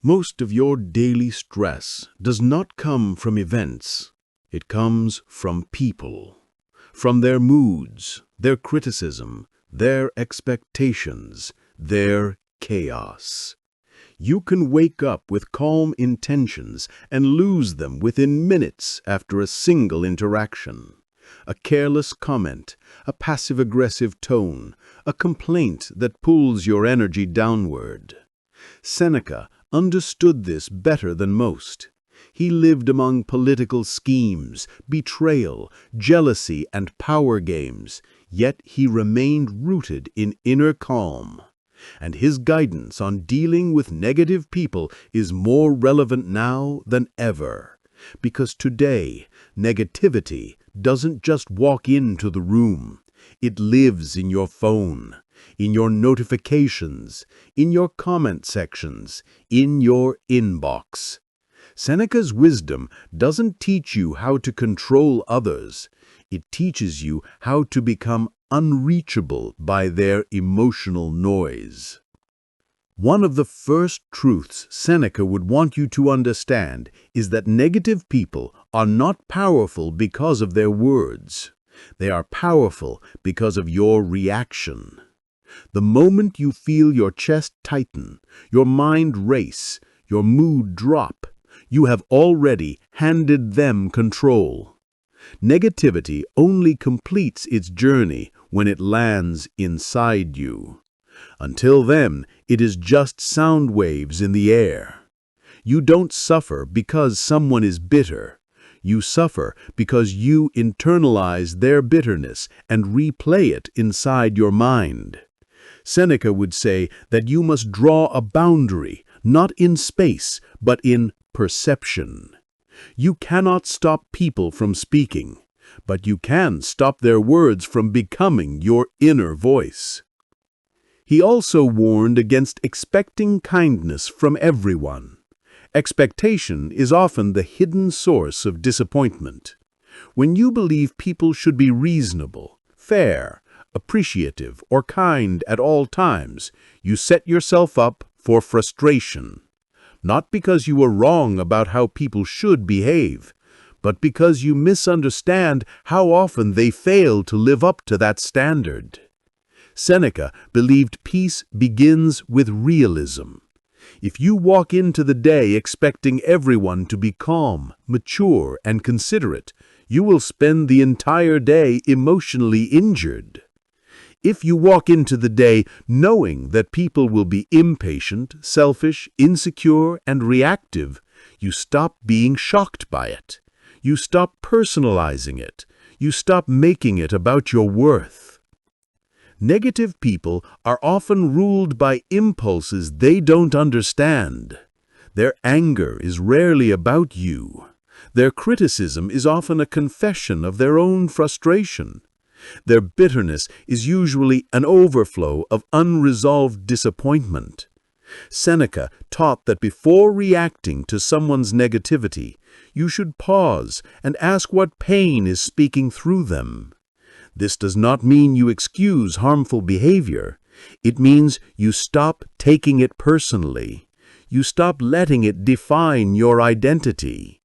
Most of your daily stress does not come from events. It comes from people, from their moods, their criticism, their expectations, their chaos. You can wake up with calm intentions and lose them within minutes after a single interaction. A careless comment, a passive-aggressive tone, a complaint that pulls your energy downward. Seneca understood this better than most. He lived among political schemes, betrayal, jealousy, and power games, yet he remained rooted in inner calm. And his guidance on dealing with negative people is more relevant now than ever. Because today, negativity doesn't just walk into the room. It lives in your phone, in your notifications, in your comment sections, in your inbox. Seneca's wisdom doesn't teach you how to control others. It teaches you how to become unreachable by their emotional noise. One of the first truths Seneca would want you to understand is that negative people are not powerful because of their words. They are powerful because of your reaction. The moment you feel your chest tighten, your mind race, your mood drop, you have already handed them control. Negativity only completes its journey when it lands inside you. Until then, it is just sound waves in the air. You don't suffer because someone is bitter. You suffer because you internalize their bitterness and replay it inside your mind. Seneca would say that you must draw a boundary, not in space, but in perception. You cannot stop people from speaking, but you can stop their words from becoming your inner voice. He also warned against expecting kindness from everyone. Expectation is often the hidden source of disappointment. When you believe people should be reasonable, fair, appreciative, or kind at all times, you set yourself up for frustration. Not because you are wrong about how people should behave, but because you misunderstand how often they fail to live up to that standard. Seneca believed peace begins with realism. If you walk into the day expecting everyone to be calm, mature, and considerate, you will spend the entire day emotionally injured. If you walk into the day knowing that people will be impatient, selfish, insecure, and reactive, you stop being shocked by it. You stop personalizing it. You stop making it about your worth. Negative people are often ruled by impulses they don't understand. Their anger is rarely about you. Their criticism is often a confession of their own frustration. Their bitterness is usually an overflow of unresolved disappointment. Seneca taught that before reacting to someone's negativity, you should pause and ask what pain is speaking through them. This does not mean you excuse harmful behavior. It means you stop taking it personally. You stop letting it define your identity.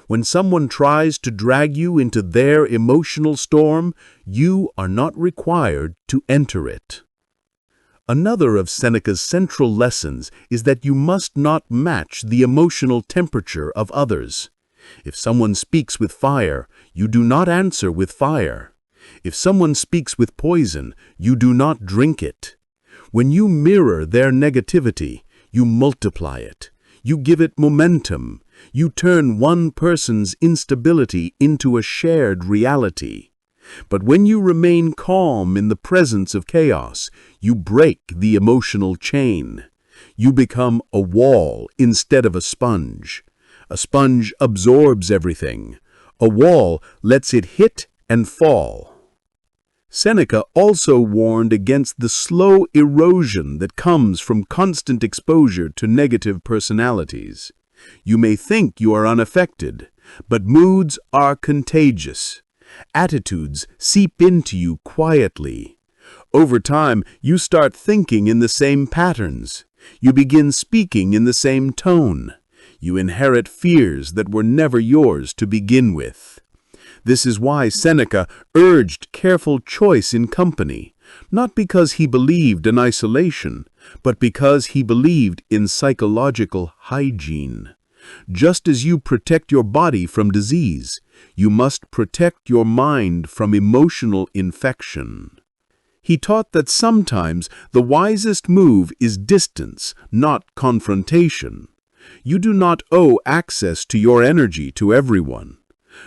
When someone tries to drag you into their emotional storm, you are not required to enter it. Another of Seneca's central lessons is that you must not match the emotional temperature of others. If someone speaks with fire, you do not answer with fire. If someone speaks with poison, you do not drink it. When you mirror their negativity, you multiply it. You give it momentum. You turn one person's instability into a shared reality. But when you remain calm in the presence of chaos, you break the emotional chain. You become a wall instead of a sponge. A sponge absorbs everything. A wall lets it hit and fall. Seneca also warned against the slow erosion that comes from constant exposure to negative personalities. You may think you are unaffected, but moods are contagious. Attitudes seep into you quietly. Over time, you start thinking in the same patterns. You begin speaking in the same tone. You inherit fears that were never yours to begin with. This is why Seneca urged careful choice in company, not because he believed in isolation, but because he believed in psychological hygiene. Just as you protect your body from disease, you must protect your mind from emotional infection. He taught that sometimes the wisest move is distance, not confrontation. You do not owe access to your energy to everyone.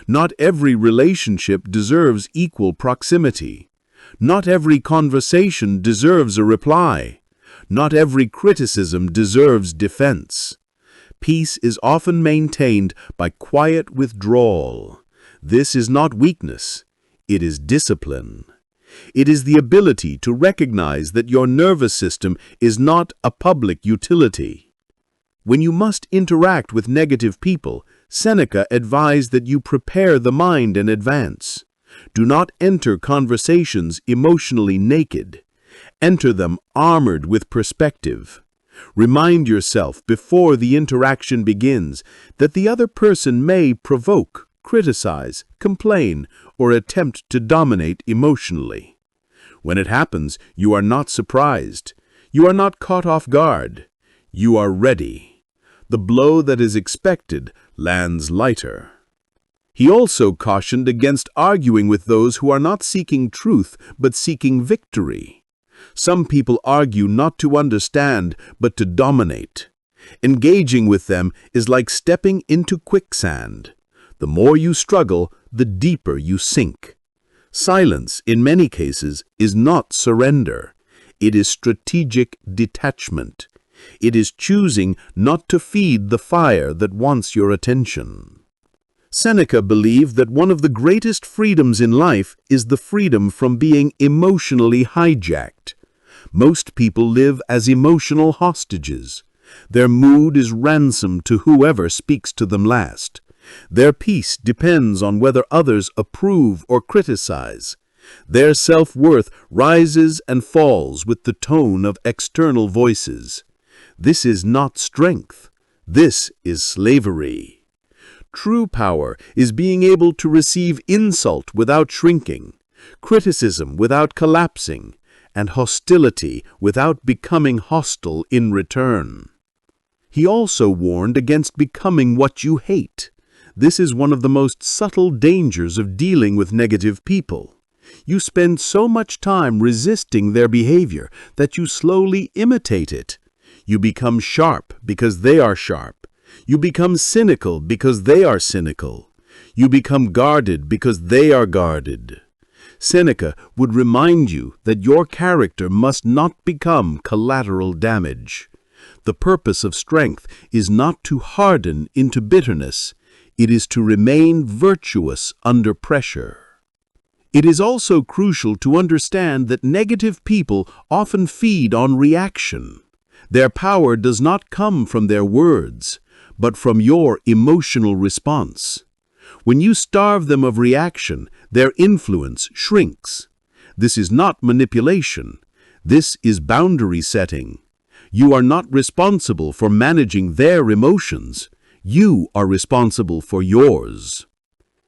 Not every relationship deserves equal proximity. Not every conversation deserves a reply. Not every criticism deserves defense. Peace is often maintained by quiet withdrawal. This is not weakness, it is discipline. It is the ability to recognize that your nervous system is not a public utility. When you must interact with negative people, Seneca advised that you prepare the mind in advance. Do not enter conversations emotionally naked. Enter them armored with perspective. Remind yourself before the interaction begins that the other person may provoke, criticize, complain, or attempt to dominate emotionally. When it happens, you are not surprised. You are not caught off guard. You are ready. The blow that is expected lands lighter. He also cautioned against arguing with those who are not seeking truth but seeking victory. Some people argue not to understand but to dominate. Engaging with them is like stepping into quicksand. The more you struggle, the deeper you sink. Silence, in many cases, is not surrender. It is strategic detachment. It is choosing not to feed the fire that wants your attention. Seneca believed that one of the greatest freedoms in life is the freedom from being emotionally hijacked. Most people live as emotional hostages. Their mood is ransom to whoever speaks to them last. Their peace depends on whether others approve or criticize. Their self-worth rises and falls with the tone of external voices. This is not strength. This is slavery. True power is being able to receive insult without shrinking, criticism without collapsing, and hostility without becoming hostile in return. He also warned against becoming what you hate. This is one of the most subtle dangers of dealing with negative people. You spend so much time resisting their behavior that you slowly imitate it. You become sharp because they are sharp. You become cynical because they are cynical. You become guarded because they are guarded. Seneca would remind you that your character must not become collateral damage. The purpose of strength is not to harden into bitterness. It is to remain virtuous under pressure. It is also crucial to understand that negative people often feed on reaction. Their power does not come from their words, but from your emotional response. When you starve them of reaction, their influence shrinks. This is not manipulation. This is boundary setting. You are not responsible for managing their emotions. You are responsible for yours.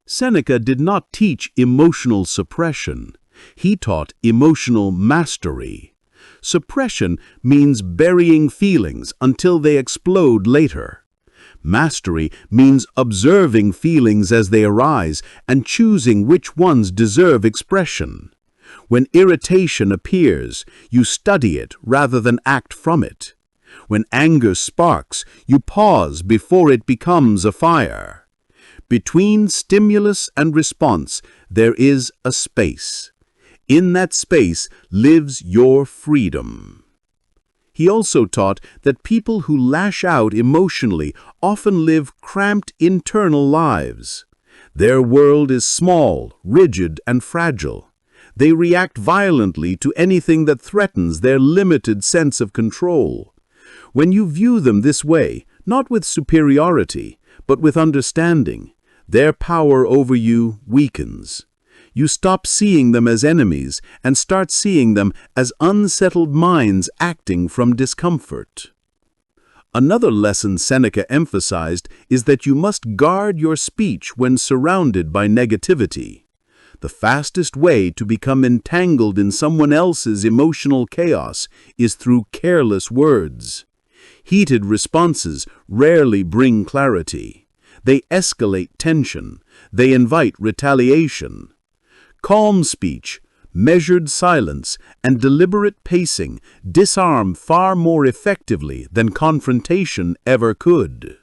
Seneca did not teach emotional suppression. He taught emotional mastery. Suppression means burying feelings until they explode later. Mastery means observing feelings as they arise and choosing which ones deserve expression. When irritation appears, you study it rather than act from it. When anger sparks, you pause before it becomes a fire. Between stimulus and response, there is a space. In that space lives your freedom. He also taught that people who lash out emotionally often live cramped internal lives. Their world is small, rigid, and fragile. They react violently to anything that threatens their limited sense of control. When you view them this way, not with superiority, but with understanding, their power over you weakens. You stop seeing them as enemies and start seeing them as unsettled minds acting from discomfort. Another lesson Seneca emphasized is that you must guard your speech when surrounded by negativity. The fastest way to become entangled in someone else's emotional chaos is through careless words. Heated responses rarely bring clarity. They escalate tension. They invite retaliation. Calm speech, measured silence, and deliberate pacing disarm far more effectively than confrontation ever could.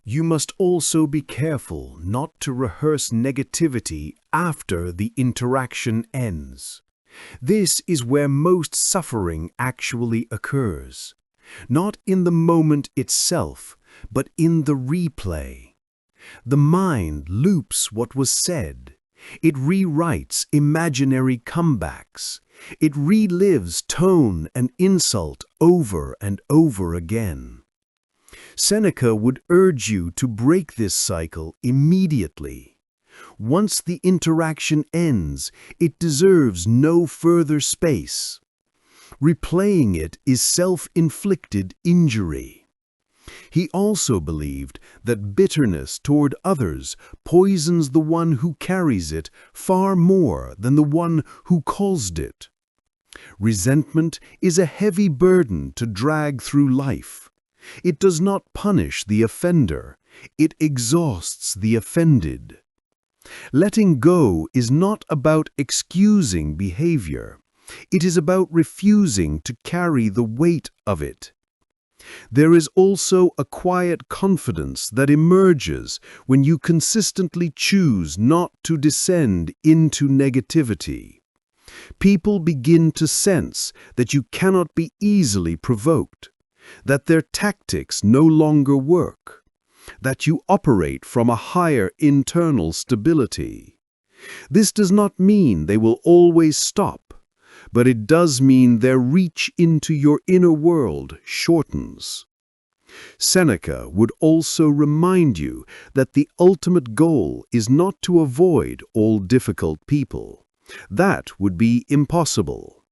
You must also be careful not to rehearse negativity after the interaction ends. This is where most suffering actually occurs. Not in the moment itself, but in the replay. The mind loops what was said. It rewrites imaginary comebacks. It relives tone and insult over and over again. Seneca would urge you to break this cycle immediately. Once the interaction ends, it deserves no further space. Replaying it is self-inflicted injury. He also believed that bitterness toward others poisons the one who carries it far more than the one who caused it. Resentment is a heavy burden to drag through life. It does not punish the offender, it exhausts the offended. Letting go is not about excusing behavior. It is about refusing to carry the weight of it. There is also a quiet confidence that emerges when you consistently choose not to descend into negativity. People begin to sense that you cannot be easily provoked, that their tactics no longer work, that you operate from a higher internal stability. This does not mean they will always stop, but it does mean their reach into your inner world shortens. Seneca would also remind you that the ultimate goal is not to avoid all difficult people. That would be impossible.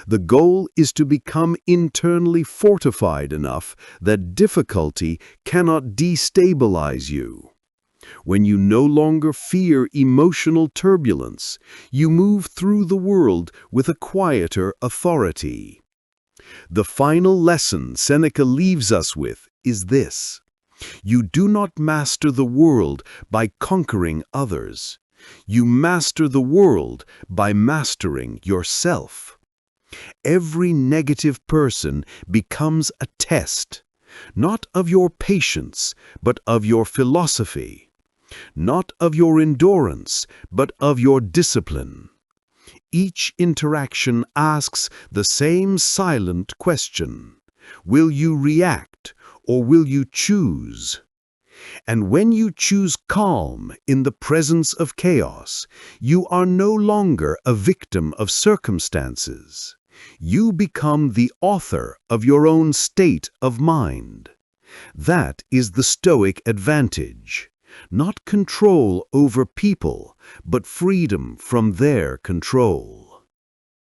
The goal is to become internally fortified enough that difficulty cannot destabilize you. When you no longer fear emotional turbulence, you move through the world with a quieter authority. The final lesson Seneca leaves us with is this: you do not master the world by conquering others. You master the world by mastering yourself. Every negative person becomes a test, not of your patience, but of your philosophy. Not of your endurance, but of your discipline. Each interaction asks the same silent question: will you react or will you choose? And when you choose calm in the presence of chaos, you are no longer a victim of circumstances. You become the author of your own state of mind. That is the Stoic advantage. Not control over people, but freedom from their control.